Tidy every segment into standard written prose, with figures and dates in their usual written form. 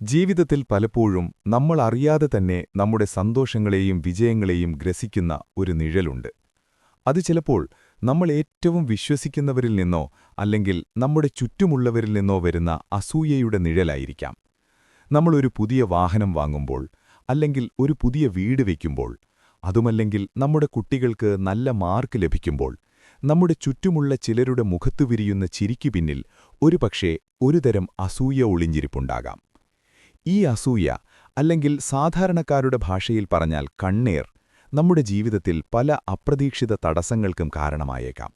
ജീവിതത്തിൽ പലപ്പോഴും നമ്മൾ അറിയാതെ തന്നെ നമ്മുടെ സന്തോഷങ്ങളെയും വിജയങ്ങളെയും ഗ്രസിക്കുന്ന ഒരു നിഴലുണ്ട്. അത് ചിലപ്പോൾ നമ്മൾ ഏറ്റവും വിശ്വസിക്കുന്നവരിൽ നിന്നോ അല്ലെങ്കിൽ നമ്മുടെ ചുറ്റുമുള്ളവരിൽ നിന്നോ വരുന്ന അസൂയയുടെ നിഴലായിരിക്കാം. നമ്മളൊരു പുതിയ വാഹനം വാങ്ങുമ്പോൾ, അല്ലെങ്കിൽ ഒരു പുതിയ വീട് വയ്ക്കുമ്പോൾ, അതുമല്ലെങ്കിൽ നമ്മുടെ കുട്ടികൾക്ക് നല്ല മാർക്ക് ലഭിക്കുമ്പോൾ, നമ്മുടെ ചുറ്റുമുള്ള ചിലരുടെ മുഖത്തു വിരിയുന്ന ചിരിക്കു പിന്നിൽ ഒരുപക്ഷേ ഒരുതരം അസൂയ ഒളിഞ്ഞിരിപ്പുണ്ടാകാം. ഈ അസൂയ, അല്ലെങ്കിൽ സാധാരണക്കാരുടെ ഭാഷയിൽ പറഞ്ഞാൽ കണ്ണേർ, നമ്മുടെ ജീവിതത്തിൽ പല അപ്രതീക്ഷിത തടസ്സങ്ങൾക്കും കാരണമായേക്കാം.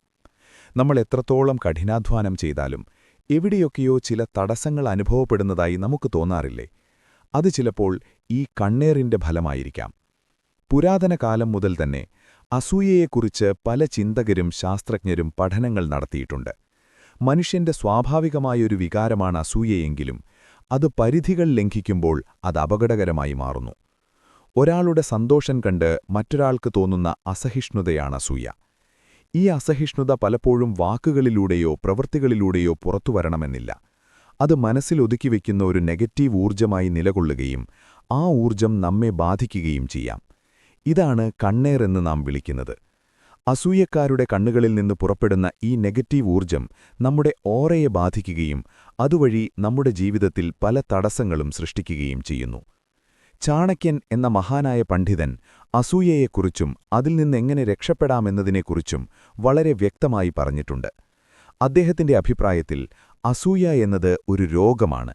നമ്മൾ എത്രത്തോളം കഠിനാധ്വാനം ചെയ്താലും എവിടെയൊക്കെയോ ചില തടസ്സങ്ങൾ അനുഭവപ്പെടുന്നതായി നമുക്ക് തോന്നാറില്ലേ? അത് ചിലപ്പോൾ ഈ കണ്ണേറിന്റെ ഫലമായിരിക്കാം. പുരാതന കാലം മുതൽ തന്നെ അസൂയയെക്കുറിച്ച് പല ചിന്തകരും ശാസ്ത്രജ്ഞരും പഠനങ്ങൾ നടത്തിയിട്ടുണ്ട്. മനുഷ്യന്റെ സ്വാഭാവികമായൊരു വികാരമാണ് അസൂയയെങ്കിലും അത് പരിധികൾ ലംഘിക്കുമ്പോൾ അത് അപകടകരമായി മാറുന്നു. ഒരാളുടെ സന്തോഷം കണ്ട് മറ്റൊരാൾക്ക് തോന്നുന്ന അസഹിഷ്ണുതയാണ് അസൂയ. ഈ അസഹിഷ്ണുത പലപ്പോഴും വാക്കുകളിലൂടെയോ പ്രവൃത്തികളിലൂടെയോ പുറത്തുവരണമെന്നില്ല. അത് മനസ്സിലൊതുക്കിവെക്കുന്ന ഒരു നെഗറ്റീവ് ഊർജ്ജമായി നിലകൊള്ളുകയും ആ ഊർജ്ജം നമ്മെ ബാധിക്കുകയും ചെയ്യാം. ഇതാണ് കണ്ണേർ എന്ന് നാം വിളിക്കുന്നത്. അസൂയക്കാരുടെ കണ്ണുകളിൽ നിന്ന് പുറപ്പെടുന്ന ഈ നെഗറ്റീവ് ഊർജ്ജം നമ്മുടെ ഓറയെ ബാധിക്കുകയും അതുവഴി നമ്മുടെ ജീവിതത്തിൽ പല തടസ്സങ്ങളും സൃഷ്ടിക്കുകയും ചെയ്യുന്നു. ചാണക്യൻ എന്ന മഹാനായ പണ്ഡിതൻ അസൂയയെക്കുറിച്ചും അതിൽ നിന്നെങ്ങനെ രക്ഷപ്പെടാമെന്നതിനെക്കുറിച്ചും വളരെ വ്യക്തമായി പറഞ്ഞിട്ടുണ്ട്. അദ്ദേഹത്തിന്റെ അഭിപ്രായത്തിൽ അസൂയ എന്നത് ഒരു രോഗമാണ്.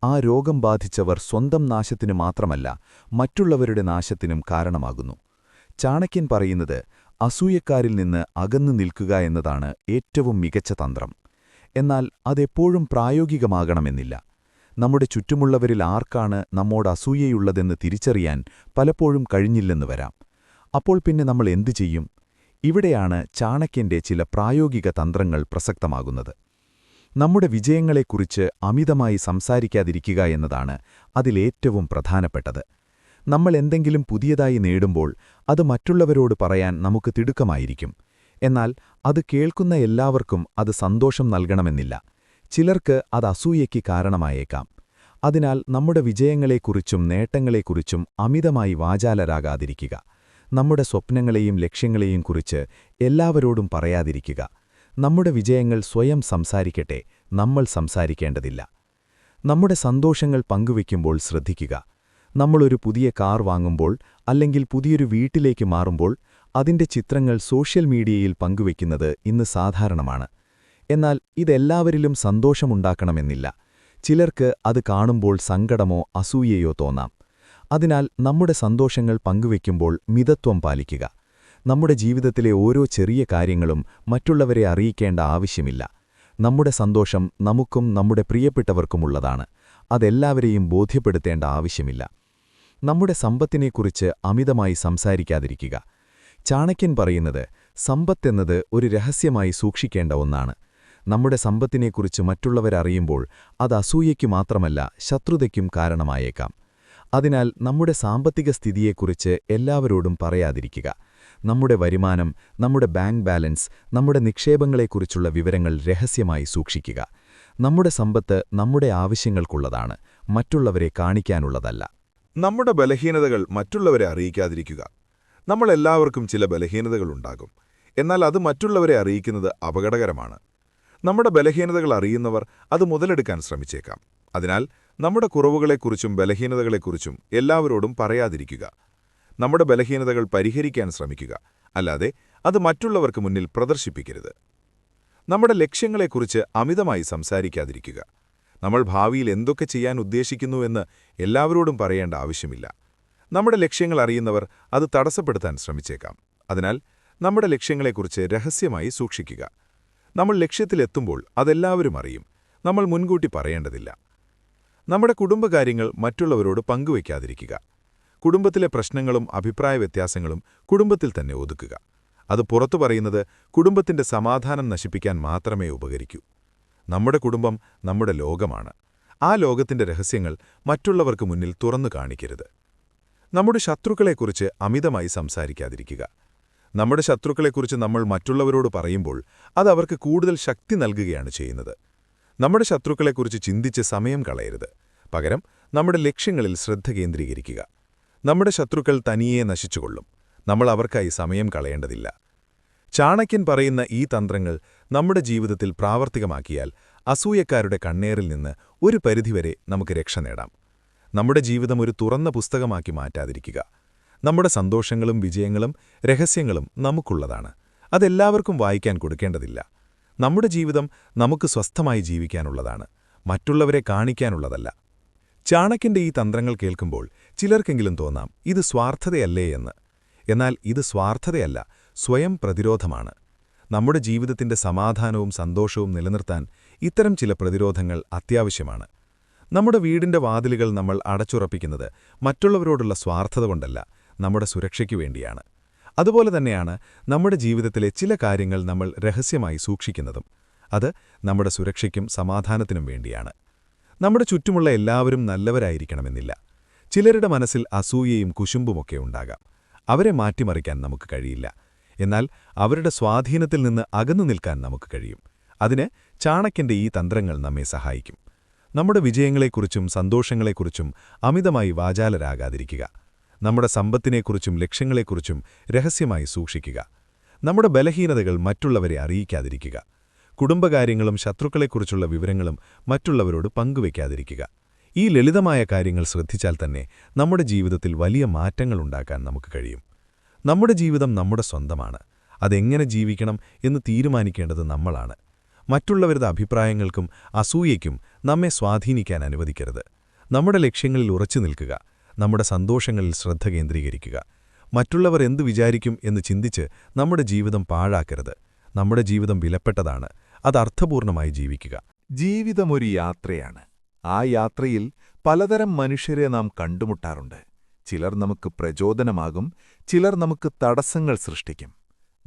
ആ രോഗം ബാധിച്ചവർ സ്വന്തം നാശത്തിനു മാത്രമല്ല മറ്റുള്ളവരുടെ നാശത്തിനും കാരണമാകുന്നു. ചാണക്യൻ പറയുന്നത് അസൂയക്കാരിൽ നിന്ന് അകന്നു നിൽക്കുക എന്നതാണ് ഏറ്റവും മികച്ച തന്ത്രം. എന്നാൽ അതെപ്പോഴും പ്രായോഗികമാകണമെന്നില്ല. നമ്മുടെ ചുറ്റുമുള്ളവരിൽ ആർക്കാണ് നമ്മോട് അസൂയയുള്ളതെന്ന് തിരിച്ചറിയാൻ പലപ്പോഴും കഴിഞ്ഞില്ലെന്ന് വരാം. അപ്പോൾ പിന്നെ നമ്മൾ എന്തു ചെയ്യും? ഇവിടെയാണ് ചാണക്യന്റെ ചില പ്രായോഗിക തന്ത്രങ്ങൾ പ്രസക്തമാകുന്നത്. നമ്മുടെ വിജയങ്ങളെക്കുറിച്ച് അമിതമായി സംസാരിക്കാതിരിക്കുക എന്നതാണ് അതിലേറ്റവും പ്രധാനപ്പെട്ടത്. നമ്മൾ എന്തെങ്കിലും പുതിയതായി നേടുമ്പോൾ അത് മറ്റുള്ളവരോട് പറയാൻ നമുക്ക് തിടുക്കമായിരിക്കും. എന്നാൽ അത് കേൾക്കുന്ന എല്ലാവർക്കും അത് സന്തോഷം നൽകണമെന്നില്ല. ചിലർക്ക് അത് അസൂയയ്ക്ക് കാരണമായേക്കാം. അതിനാൽ നമ്മുടെ വിജയങ്ങളെക്കുറിച്ചും നേട്ടങ്ങളെക്കുറിച്ചും അമിതമായി വാചാലരാകാതിരിക്കുക. നമ്മുടെ സ്വപ്നങ്ങളെയും ലക്ഷ്യങ്ങളെയും കുറിച്ച് എല്ലാവരോടും പറയാതിരിക്കുക. നമ്മുടെ വിജയങ്ങൾ സ്വയം സംസാരിക്കട്ടെ, നമ്മൾ സംസാരിക്കേണ്ടതില്ല. നമ്മുടെ സന്തോഷങ്ങൾ പങ്കുവയ്ക്കുമ്പോൾ ശ്രദ്ധിക്കുക. നമ്മളൊരു പുതിയ കാർ വാങ്ങുമ്പോൾ അല്ലെങ്കിൽ പുതിയൊരു വീട്ടിലേക്ക് മാറുമ്പോൾ അതിന്റെ ചിത്രങ്ങൾ സോഷ്യൽ മീഡിയയിൽ പങ്കുവയ്ക്കുന്നത് ഇന്ന് സാധാരണമാണ്. എന്നാൽ ഇതെല്ലാവരിലും സന്തോഷമുണ്ടാക്കണമെന്നില്ല. ചിലർക്ക് അത് കാണുമ്പോൾ സങ്കടമോ അസൂയയോ തോന്നാം. അതിനാൽ നമ്മുടെ സന്തോഷങ്ങൾ പങ്കുവയ്ക്കുമ്പോൾ മിതത്വം പാലിക്കുക. നമ്മുടെ ജീവിതത്തിലെ ഓരോ ചെറിയ കാര്യങ്ങളും മറ്റുള്ളവരെ അറിയിക്കേണ്ട ആവശ്യമില്ല. നമ്മുടെ സന്തോഷം നമുക്കും നമ്മുടെ പ്രിയപ്പെട്ടവർക്കുമുള്ളതാണ്. അതെല്ലാവരെയും ബോധ്യപ്പെടുത്തേണ്ട ആവശ്യമില്ല. നമ്മുടെ സമ്പത്തിനെക്കുറിച്ച് അമിതമായി സംസാരിക്കാതിരിക്കുക. ചാണക്യൻ പറയുന്നത് സമ്പത്തെന്നത് ഒരു രഹസ്യമായി സൂക്ഷിക്കേണ്ട ഒന്നാണ്. നമ്മുടെ സമ്പത്തിനെക്കുറിച്ച് മറ്റുള്ളവരറിയുമ്പോൾ അത് അസൂയയ്ക്കു മാത്രമല്ല ശത്രുതയ്ക്കും കാരണമായേക്കാം. അതിനാൽ നമ്മുടെ സാമ്പത്തിക സ്ഥിതിയെക്കുറിച്ച് എല്ലാവരോടും പറയാതിരിക്കുക. നമ്മുടെ വരുമാനം, നമ്മുടെ ബാങ്ക് ബാലൻസ്, നമ്മുടെ നിക്ഷേപങ്ങളെക്കുറിച്ചുള്ള വിവരങ്ങൾ രഹസ്യമായി സൂക്ഷിക്കുക. നമ്മുടെ സമ്പത്ത് നമ്മുടെ ആവശ്യങ്ങൾക്കുള്ളതാണ്, മറ്റുള്ളവരെ കാണിക്കാനുള്ളതല്ല. നമ്മുടെ ബലഹീനതകൾ മറ്റുള്ളവരെ അറിയിക്കാതിരിക്കുക. നമ്മളെല്ലാവർക്കും ചില ബലഹീനതകളുണ്ടാകും. എന്നാൽ അത് മറ്റുള്ളവരെ അറിയിക്കുന്നത് അപകടകരമാണ്. നമ്മുടെ ബലഹീനതകൾ അറിയുന്നവർ അത് മുതലെടുക്കാൻ ശ്രമിച്ചേക്കാം. അതിനാൽ നമ്മുടെ കുറവുകളെക്കുറിച്ചും ബലഹീനതകളെക്കുറിച്ചും എല്ലാവരോടും പറയാതിരിക്കുക. നമ്മുടെ ബലഹീനതകൾ പരിഹരിക്കാൻ ശ്രമിക്കുക, അല്ലാതെ അത് മറ്റുള്ളവർക്ക് മുന്നിൽ പ്രദർശിപ്പിക്കരുത്. നമ്മുടെ ലക്ഷ്യങ്ങളെക്കുറിച്ച് അമിതമായി സംസാരിക്കാതിരിക്കുക. നമ്മൾ ഭാവിയിൽ എന്തൊക്കെ ചെയ്യാൻ ഉദ്ദേശിക്കുന്നുവെന്ന് എല്ലാവരോടും പറയേണ്ട ആവശ്യമില്ല. നമ്മുടെ ലക്ഷ്യങ്ങൾ അറിയുന്നവർ അത് തടസ്സപ്പെടുത്താൻ ശ്രമിച്ചേക്കാം. അതിനാൽ നമ്മുടെ ലക്ഷ്യങ്ങളെക്കുറിച്ച് രഹസ്യമായി സൂക്ഷിക്കുക. നമ്മൾ ലക്ഷ്യത്തിലെത്തുമ്പോൾ അതെല്ലാവരും അറിയും. നമ്മൾ മുൻകൂട്ടി പറയേണ്ടതില്ല. നമ്മുടെ കുടുംബകാര്യങ്ങൾ മറ്റുള്ളവരോട് പങ്കുവയ്ക്കാതിരിക്കുക. കുടുംബത്തിലെ പ്രശ്നങ്ങളും അഭിപ്രായ വ്യത്യാസങ്ങളും കുടുംബത്തിൽ തന്നെ ഒതുക്കുക. അത് പുറത്തു പറയുന്നത് കുടുംബത്തിന്റെ സമാധാനം നശിപ്പിക്കാൻ മാത്രമേ ഉപകരിക്കൂ. നമ്മുടെ കുടുംബം നമ്മുടെ ലോകമാണ്. ആ ലോകത്തിന്റെ രഹസ്യങ്ങൾ മറ്റുള്ളവർക്ക് മുന്നിൽ തുറന്നു കാണിക്കരുത്. നമ്മുടെ ശത്രുക്കളെക്കുറിച്ച് അമിതമായി സംസാരിക്കാതിരിക്കുക. നമ്മുടെ ശത്രുക്കളെക്കുറിച്ച് നമ്മൾ മറ്റുള്ളവരോട് പറയുമ്പോൾ അത് അവർക്ക് കൂടുതൽ ശക്തി നൽകുകയാണ് ചെയ്യുന്നത്. നമ്മുടെ ശത്രുക്കളെക്കുറിച്ച് ചിന്തിച്ച് സമയം കളയരുത്. പകരം നമ്മുടെ ലക്ഷ്യങ്ങളിൽ ശ്രദ്ധ കേന്ദ്രീകരിക്കുക. നമ്മുടെ ശത്രുക്കൾ തനിയെ നശിച്ചുകൊള്ളും. നമ്മൾ അവർക്കായി സമയം കളയേണ്ടതില്ല. ചാണക്യൻ പറയുന്ന ഈ തന്ത്രങ്ങൾ നമ്മുടെ ജീവിതത്തിൽ പ്രാവർത്തികമാക്കിയാൽ അസൂയക്കാരുടെ കണ്ണേറിൽ നിന്ന് ഒരു പരിധിവരെ നമുക്ക് രക്ഷ നേടാം. നമ്മുടെ ജീവിതം ഒരു തുറന്ന പുസ്തകമാക്കി മാറ്റാതിരിക്കുക. നമ്മുടെ സന്തോഷങ്ങളും വിജയങ്ങളും രഹസ്യങ്ങളും നമുക്കുള്ളതാണ്. അതെല്ലാവർക്കും വായിക്കാൻ കൊടുക്കേണ്ടതില്ല. നമ്മുടെ ജീവിതം നമുക്ക് സ്വസ്ഥമായി ജീവിക്കാനുള്ളതാണ്, മറ്റുള്ളവരെ കാണിക്കാനുള്ളതല്ല. ചാണക്യന്റെ ഈ തന്ത്രങ്ങൾ കേൾക്കുമ്പോൾ ചിലർക്കെങ്കിലും തോന്നാം ഇത് സ്വാർത്ഥതയല്ലേ എന്ന്. എന്നാൽ ഇത് സ്വാർത്ഥതയല്ല, സ്വയം പ്രതിരോധമാണ്. നമ്മുടെ ജീവിതത്തിന്റെ സമാധാനവും സന്തോഷവും നിലനിർത്താൻ ഇത്തരം ചില പ്രതിരോധങ്ങൾ അത്യാവശ്യമാണ്. നമ്മുടെ വീടിന്റെ വാതിലുകൾ നമ്മൾ അടച്ചുറപ്പിക്കുന്നത് മറ്റുള്ളവരോടുള്ള സ്വാർത്ഥത കൊണ്ടല്ല, നമ്മുടെ സുരക്ഷയ്ക്കു വേണ്ടിയാണ്. അതുപോലെ തന്നെയാണ് നമ്മുടെ ജീവിതത്തിലെ ചില കാര്യങ്ങൾ നമ്മൾ രഹസ്യമായി സൂക്ഷിക്കുന്നതും. അത് നമ്മുടെ സുരക്ഷയ്ക്കും സമാധാനത്തിനും വേണ്ടിയാണ്. നമ്മുടെ ചുറ്റുമുള്ള എല്ലാവരും നല്ലവരായിരിക്കണമെന്നില്ല. ചിലരുടെ മനസ്സിൽ അസൂയയും കുശുമ്പുമൊക്കെ ഉണ്ടാകാം. അവരെ മാറ്റിമറിക്കാൻ നമുക്ക് കഴിയില്ല. എന്നാൽ അവരുടെ സ്വാധീനത്തിൽ നിന്ന് അകന്നു നിൽക്കാൻ നമുക്ക് കഴിയും. അതിന് ചാണക്യന്റെ ഈ തന്ത്രങ്ങൾ നമ്മെ സഹായിക്കും. നമ്മുടെ വിജയങ്ങളെക്കുറിച്ചും സന്തോഷങ്ങളെക്കുറിച്ചും അമിതമായി വാചാലരാകാതിരിക്കുക. നമ്മുടെ സമ്പത്തിനെക്കുറിച്ചും ലക്ഷ്യങ്ങളെക്കുറിച്ചും രഹസ്യമായി സൂക്ഷിക്കുക. നമ്മുടെ ബലഹീനതകൾ മറ്റുള്ളവരെ അറിയിക്കാതിരിക്കുക. കുടുംബകാര്യങ്ങളും ശത്രുക്കളെക്കുറിച്ചുള്ള വിവരങ്ങളും മറ്റുള്ളവരോട് പങ്കുവയ്ക്കാതിരിക്കുക. ഈ ലളിതമായ കാര്യങ്ങൾ ശ്രദ്ധിച്ചാൽ തന്നെ നമ്മുടെ ജീവിതത്തിൽ വലിയ മാറ്റങ്ങളുണ്ടാക്കാൻ നമുക്ക് കഴിയും. നമ്മുടെ ജീവിതം നമ്മുടെ സ്വന്തമാണ്. അതെങ്ങനെ ജീവിക്കണം എന്ന് തീരുമാനിക്കേണ്ടത് നമ്മളാണ്. മറ്റുള്ളവരുടെ അഭിപ്രായങ്ങൾക്കും അസൂയയ്ക്കും നമ്മെ സ്വാധീനിക്കാൻ അനുവദിക്കരുത്. നമ്മുടെ ലക്ഷ്യങ്ങളിൽ ഉറച്ചു നിൽക്കുക. നമ്മുടെ സന്തോഷങ്ങളിൽ ശ്രദ്ധ കേന്ദ്രീകരിക്കുക. മറ്റുള്ളവർ എന്തു വിചാരിക്കും എന്ന് ചിന്തിച്ച് നമ്മുടെ ജീവിതം പാഴാക്കരുത്. നമ്മുടെ ജീവിതം വിലപ്പെട്ടതാണ്. അത് അർത്ഥപൂർണമായി ജീവിക്കുക. ജീവിതമൊരു യാത്രയാണ്. ആ യാത്രയിൽ പലതരം മനുഷ്യരെ നാം കണ്ടുമുട്ടാറുണ്ട്. ചിലർ നമുക്ക് പ്രചോദനമാകും, ചിലർ നമുക്ക് തടസ്സങ്ങൾ സൃഷ്ടിക്കും.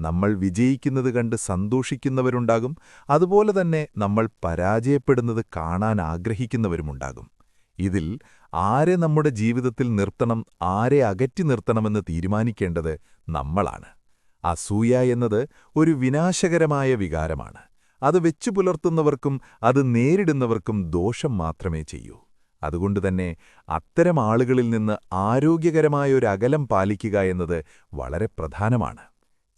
നമ്മൾ വിജയിക്കുന്നത് കണ്ട് സന്തോഷിക്കുന്നവരുണ്ടാകും, അതുപോലെ തന്നെ നമ്മൾ പരാജയപ്പെടുന്നത് കാണാൻ ആഗ്രഹിക്കുന്നവരുമുണ്ടാകും. ഇതിൽ ആരെ നമ്മുടെ ജീവിതത്തിൽ നിർത്തണം, ആരെ അകറ്റി നിർത്തണമെന്ന് തീരുമാനിക്കേണ്ടത് നമ്മളാണ്. അസൂയ എന്നത് ഒരു വിനാശകരമായ വികാരമാണ്. അത് വെച്ചു പുലർത്തുന്നവർക്കും അത് നേരിടുന്നവർക്കും ദോഷം മാത്രമേ ചെയ്യൂ. അതുകൊണ്ടുതന്നെ അത്തരം ആളുകളിൽ നിന്ന് ആരോഗ്യകരമായൊരു അകലം പാലിക്കുക എന്നത് വളരെ പ്രധാനമാണ്.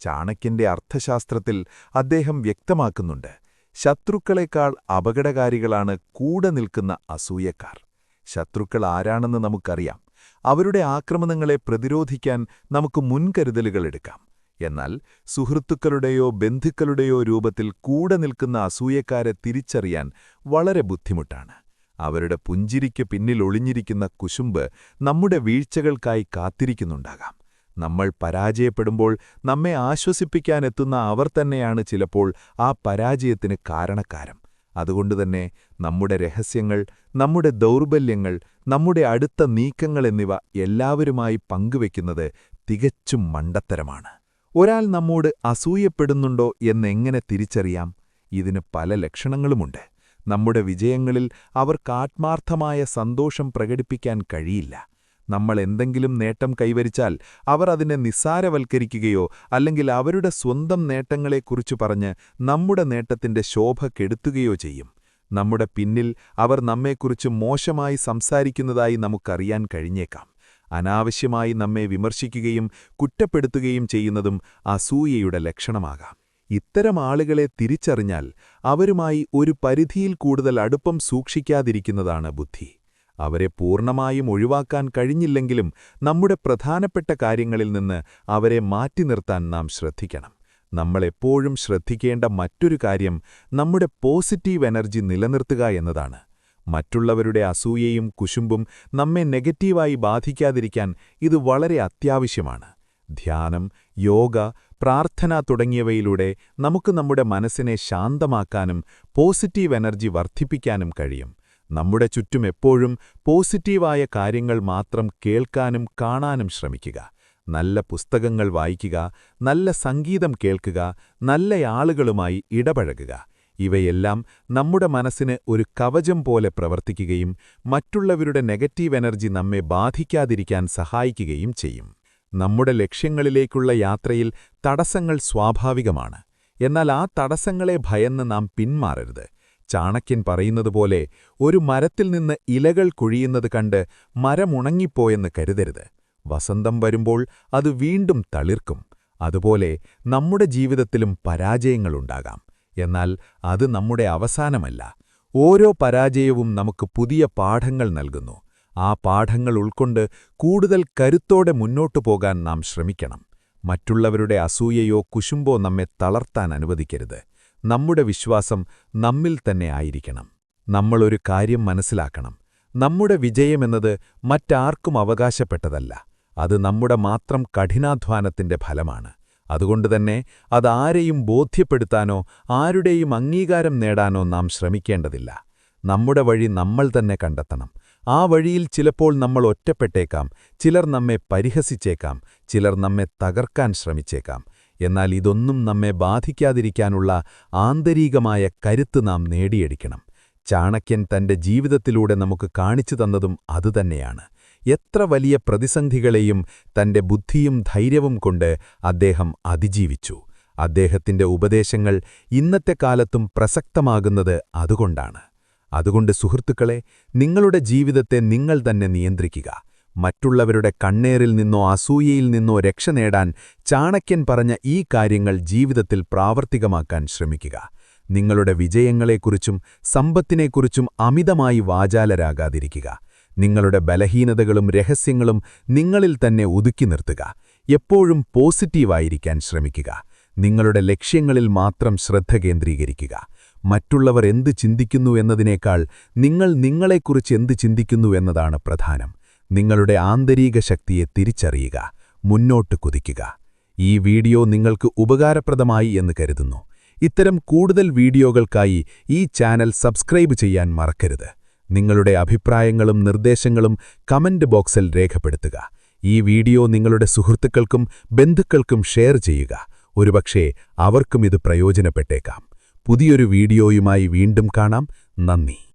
ചാണക്യന്റെ അർത്ഥശാസ്ത്രത്തിൽ അദ്ദേഹം വ്യക്തമാക്കുന്നുണ്ട്, ശത്രുക്കളെക്കാൾ അപകടകാരികളാണ് കൂടെ നിൽക്കുന്ന അസൂയക്കാർ. ശത്രുക്കൾ ആരാണെന്ന് നമുക്കറിയാം. അവരുടെ ആക്രമണങ്ങളെ പ്രതിരോധിക്കാൻ നമുക്ക് മുൻകരുതലുകൾ എടുക്കാം. എന്നാൽ സുഹൃത്തുക്കളുടെയോ ബന്ധുക്കളുടെയോ രൂപത്തിൽ കൂടെ നിൽക്കുന്ന അസൂയക്കാരെ തിരിച്ചറിയാൻ വളരെ ബുദ്ധിമുട്ടാണ്. അവരുടെ പുഞ്ചിരിക്ക് പിന്നിൽ ഒളിഞ്ഞിരിക്കുന്ന കുശുമ്പ് നമ്മുടെ വീഴ്ചകൾക്കായി കാത്തിരിക്കുന്നുണ്ടാകാം. നമ്മൾ പരാജയപ്പെടുമ്പോൾ നമ്മെ ആശ്വസിപ്പിക്കാനെത്തുന്ന അവർ തന്നെയാണ് ചിലപ്പോൾ ആ പരാജയത്തിന് കാരണക്കാരും. അതുകൊണ്ടുതന്നെ നമ്മുടെ രഹസ്യങ്ങൾ, നമ്മുടെ ദൗർബല്യങ്ങൾ, നമ്മുടെ അടുത്ത നീക്കങ്ങൾ എന്നിവ എല്ലാവരുമായി പങ്കുവെക്കുന്നത് തികച്ചും മണ്ടത്തരമാണ്. ഒരാൾ നമ്മോട് അസൂയപ്പെടുന്നുണ്ടോ എന്നെങ്ങനെ തിരിച്ചറിയാം? ഇതിന് പല ലക്ഷണങ്ങളുമുണ്ട്. നമ്മുടെ വിജയങ്ങളിൽ അവർക്ക് ആത്മാർത്ഥമായ സന്തോഷം പ്രകടിപ്പിക്കാൻ കഴിയില്ല. നമ്മൾ എന്തെങ്കിലും നേട്ടം കൈവരിച്ചാൽ അവർ അതിനെ നിസ്സാരവൽക്കരിക്കുകയോ അല്ലെങ്കിൽ അവരുടെ സ്വന്തം നേട്ടങ്ങളെക്കുറിച്ചു പറഞ്ഞ് നമ്മുടെ നേട്ടത്തിന്റെ ശോഭ കെടുത്തുകയോ ചെയ്യും. നമ്മുടെ പിന്നിൽ അവർ നമ്മെക്കുറിച്ച് മോശമായി സംസാരിക്കുന്നതായി നമുക്കറിയാൻ കഴിഞ്ഞേക്കാം. അനാവശ്യമായി നമ്മെ വിമർശിക്കുകയും കുറ്റപ്പെടുത്തുകയും ചെയ്യുന്നതും അസൂയയുടെ ലക്ഷണമാകാം. ഇത്തരം ആളുകളെ തിരിച്ചറിഞ്ഞാൽ അവരുമായി ഒരു പരിധിയിൽ കൂടുതൽ അടുപ്പം സൂക്ഷിക്കാതിരിക്കുന്നതാണ് ബുദ്ധി. അവരെ പൂർണ്ണമായും ഒഴിവാക്കാൻ കഴിഞ്ഞില്ലെങ്കിലും നമ്മുടെ പ്രധാനപ്പെട്ട കാര്യങ്ങളിൽ നിന്ന് അവരെ മാറ്റി നിർത്താൻ നാം ശ്രദ്ധിക്കണം. നമ്മളെപ്പോഴും ശ്രദ്ധിക്കേണ്ട മറ്റൊരു കാര്യം നമ്മുടെ പോസിറ്റീവ് എനർജി നിലനിർത്തുക എന്നതാണ്. മറ്റുള്ളവരുടെ അസൂയയും കുശുമ്പും നമ്മെ നെഗറ്റീവായി ബാധിക്കാതിരിക്കാൻ ഇത് വളരെ അത്യാവശ്യമാണ്. ധ്യാനം, യോഗ, പ്രാർത്ഥന തുടങ്ങിയവയിലൂടെ നമുക്ക് നമ്മുടെ മനസ്സിനെ ശാന്തമാക്കാനും പോസിറ്റീവ് എനർജി വർദ്ധിപ്പിക്കാനും കഴിയും. നമ്മുടെ ചുറ്റും എപ്പോഴും പോസിറ്റീവായ കാര്യങ്ങൾ മാത്രം കേൾക്കാനും കാണാനും ശ്രമിക്കുക. നല്ല പുസ്തകങ്ങൾ വായിക്കുക, നല്ല സംഗീതം കേൾക്കുക, നല്ല ആളുകളുമായി ഇടപഴകുക. ഇവയെല്ലാം നമ്മുടെ മനസ്സിന് ഒരു കവചം പോലെ പ്രവർത്തിക്കുകയും മറ്റുള്ളവരുടെ നെഗറ്റീവ് എനർജി നമ്മെ ബാധിക്കാതിരിക്കാൻ സഹായിക്കുകയും ചെയ്യും. നമ്മുടെ ലക്ഷ്യങ്ങളിലേക്കുള്ള യാത്രയിൽ തടസ്സങ്ങൾ സ്വാഭാവികമാണ്. എന്നാൽ ആ തടസ്സങ്ങളെ ഭയന്ന് നാം പിന്മാറരുത്. ചാണക്യൻ പറയുന്നതുപോലെ ഒരു മരത്തിൽ നിന്ന് ഇലകൾ കൊഴിയുന്നത് കണ്ട് മരമുണങ്ങിപ്പോയെന്ന് കരുതരുത്. വസന്തം വരുമ്പോൾ അത് വീണ്ടും തളിർക്കും. അതുപോലെ നമ്മുടെ ജീവിതത്തിലും പരാജയങ്ങളുണ്ടാകാം. എന്നാൽ അത് നമ്മുടെ അവസാനമല്ല. ഓരോ പരാജയവും നമുക്ക് പുതിയ പാഠങ്ങൾ നൽകുന്നു. ആ പാഠങ്ങൾ ഉൾക്കൊണ്ട് കൂടുതൽ കരുത്തോടെ മുന്നോട്ടു പോകാൻ നാം ശ്രമിക്കണം. മറ്റുള്ളവരുടെ അസൂയയോ കുശുമ്പോ നമ്മെ തളർത്താൻ അനുവദിക്കരുത്. നമ്മുടെ വിശ്വാസം നമ്മിൽ തന്നെ ആയിരിക്കണം. നമ്മളൊരു കാര്യം മനസ്സിലാക്കണം. നമ്മുടെ വിജയമെന്നത് മറ്റാർക്കും അവകാശപ്പെട്ടതല്ല. അത് നമ്മുടെ മാത്രം കഠിനാധ്വാനത്തിന്റെ ഫലമാണ്. അതുകൊണ്ടുതന്നെ അതാരെയും ബോധ്യപ്പെടുത്താനോ ആരുടെയും അംഗീകാരം നേടാനോ നാം ശ്രമിക്കേണ്ടതില്ല. നമ്മുടെ വഴി നമ്മൾ തന്നെ കണ്ടെത്തണം. ആ വഴിയിൽ ചിലപ്പോൾ നമ്മൾ ഒറ്റപ്പെട്ടേക്കാം, ചിലർ നമ്മെ പരിഹസിച്ചേക്കാം, ചിലർ നമ്മെ തകർക്കാൻ ശ്രമിച്ചേക്കാം. എന്നാൽ ഇതൊന്നും നമ്മെ ബാധിക്കാതിരിക്കാനുള്ള ആന്തരികമായ കരുത്ത് നാം നേടിയെടുക്കണം. ചാണക്യൻ തന്റെ ജീവിതത്തിലൂടെ നമുക്ക് കാണിച്ചു തന്നതും അതുതന്നെയാണ്. എത്ര വലിയ പ്രതിസന്ധികളെയും തന്റെ ബുദ്ധിയും ധൈര്യവും കൊണ്ട് അദ്ദേഹം അതിജീവിച്ചു. അദ്ദേഹത്തിന്റെ ഉപദേശങ്ങൾ ഇന്നത്തെ കാലത്തും പ്രസക്തമാകുന്നത് അതുകൊണ്ടാണ്. അതുകൊണ്ട് സുഹൃത്തുക്കളെ, നിങ്ങളുടെ ജീവിതത്തെ നിങ്ങൾ തന്നെ നിയന്ത്രിക്കുക. മറ്റുള്ളവരുടെ കണ്ണേറിൽ നിന്നോ അസൂയയിൽ നിന്നോ രക്ഷ നേടാൻ ചാണക്യൻ പറഞ്ഞ ഈ കാര്യങ്ങൾ ജീവിതത്തിൽ പ്രാവർത്തികമാക്കാൻ ശ്രമിക്കുക. നിങ്ങളുടെ വിജയങ്ങളെക്കുറിച്ചും സമ്പത്തിനെക്കുറിച്ചും അമിതമായി വാചാലരാകാതിരിക്കുക. നിങ്ങളുടെ ബലഹീനതകളും രഹസ്യങ്ങളും നിങ്ങളിൽ തന്നെ ഒതുക്കി നിർത്തുക. എപ്പോഴും പോസിറ്റീവായിരിക്കാൻ ശ്രമിക്കുക. നിങ്ങളുടെ ലക്ഷ്യങ്ങളിൽ മാത്രം ശ്രദ്ധ കേന്ദ്രീകരിക്കുക. മറ്റുള്ളവർ എന്ത് ചിന്തിക്കുന്നു എന്നതിനേക്കാൾ നിങ്ങൾ നിങ്ങളെക്കുറിച്ച് എന്ത് ചിന്തിക്കുന്നു എന്നതാണ് പ്രധാനം. നിങ്ങളുടെ ആന്തരിക ശക്തിയെ തിരിച്ചറിയുക. മുന്നോട്ട് കുതിക്കുക. ഈ വീഡിയോ നിങ്ങൾക്ക് ഉപകാരപ്രദമായി എന്ന് കരുതുന്നു. ഇത്തരം കൂടുതൽ വീഡിയോകൾക്കായി ഈ ചാനൽ സബ്സ്ക്രൈബ് ചെയ്യാൻ മറക്കരുത്. നിങ്ങളുടെ അഭിപ്രായങ്ങളും നിർദ്ദേശങ്ങളും കമന്റ് ബോക്സിൽ രേഖപ്പെടുത്തുക. ഈ വീഡിയോ നിങ്ങളുടെ സുഹൃത്തുക്കൾക്കും ബന്ധുക്കൾക്കും ഷെയർ ചെയ്യുക. ഒരുപക്ഷേ അവർക്കും ഇത് പ്രയോജനപ്പെട്ടേക്കാം. പുതിയൊരു വീഡിയോയുമായി വീണ്ടും കാണാം. നന്ദി.